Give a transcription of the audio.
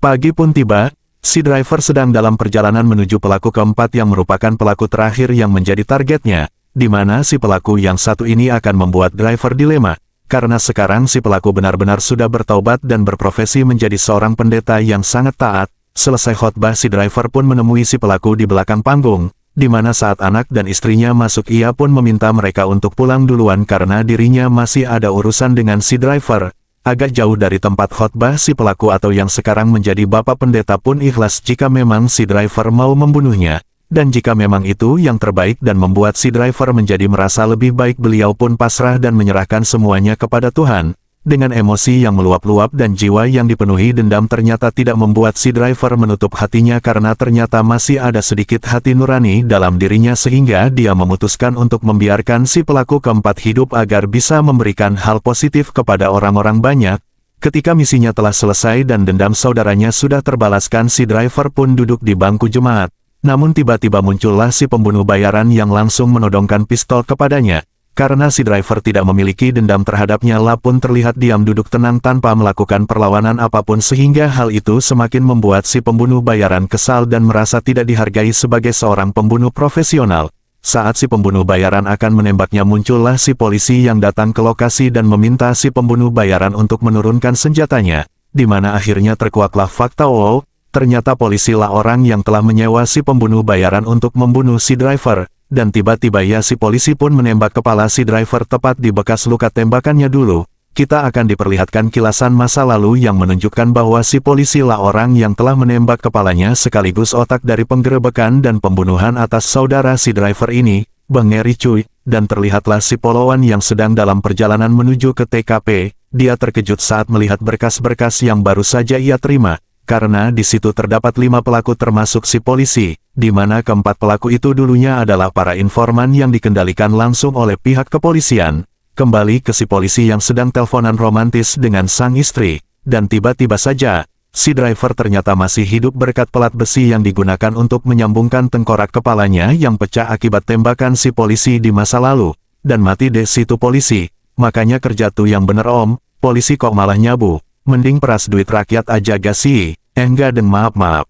Pagi pun tiba, si driver sedang dalam perjalanan menuju pelaku keempat yang merupakan pelaku terakhir yang menjadi targetnya, di mana si pelaku yang satu ini akan membuat driver dilema, karena sekarang si pelaku benar-benar sudah bertaubat dan berprofesi menjadi seorang pendeta yang sangat taat. Selesai khotbah, si driver pun menemui si pelaku di belakang panggung, di mana saat anak dan istrinya masuk ia pun meminta mereka untuk pulang duluan karena dirinya masih ada urusan dengan si driver. Agak jauh dari tempat khotbah, si pelaku atau yang sekarang menjadi bapak pendeta pun ikhlas jika memang si driver mau membunuhnya. Dan jika memang itu yang terbaik dan membuat si driver menjadi merasa lebih baik, beliau pun pasrah dan menyerahkan semuanya kepada Tuhan. Dengan emosi yang meluap-luap dan jiwa yang dipenuhi dendam ternyata tidak membuat si driver menutup hatinya karena ternyata masih ada sedikit hati nurani dalam dirinya sehingga dia memutuskan untuk membiarkan si pelaku keempat hidup agar bisa memberikan hal positif kepada orang-orang banyak. Ketika misinya telah selesai dan dendam saudaranya sudah terbalaskan, si driver pun duduk di bangku jemaat. Namun tiba-tiba muncullah si pembunuh bayaran yang langsung menodongkan pistol kepadanya. Karena si driver tidak memiliki dendam terhadapnya, La pun terlihat diam duduk tenang tanpa melakukan perlawanan apapun sehingga hal itu semakin membuat si pembunuh bayaran kesal dan merasa tidak dihargai sebagai seorang pembunuh profesional. Saat si pembunuh bayaran akan menembaknya, muncullah si polisi yang datang ke lokasi dan meminta si pembunuh bayaran untuk menurunkan senjatanya, di mana akhirnya terkuaklah fakta ternyata polisi lah orang yang telah menyewa si pembunuh bayaran untuk membunuh si driver. Dan tiba-tiba si polisi pun menembak kepala si driver tepat di bekas luka tembakannya dulu. Kita akan diperlihatkan kilasan masa lalu yang menunjukkan bahwa si polisi lah orang yang telah menembak kepalanya sekaligus otak dari penggerebekan dan pembunuhan atas saudara si driver ini, Bang Ngeri cuy. Dan terlihatlah si polwan yang sedang dalam perjalanan menuju ke TKP. Dia terkejut saat melihat berkas-berkas yang baru saja ia terima. Karena di situ terdapat 5 pelaku termasuk si polisi, di mana keempat pelaku itu dulunya adalah para informan yang dikendalikan langsung oleh pihak kepolisian. Kembali ke si polisi yang sedang teleponan romantis dengan sang istri, dan tiba-tiba saja, si driver ternyata masih hidup berkat pelat besi yang digunakan untuk menyambungkan tengkorak kepalanya yang pecah akibat tembakan si polisi di masa lalu, dan mati deh situ polisi. Makanya kerja tuh yang bener om, polisi kok malah nyabu. Mending peras duit rakyat aja gak sih? Enggak deng, maaf.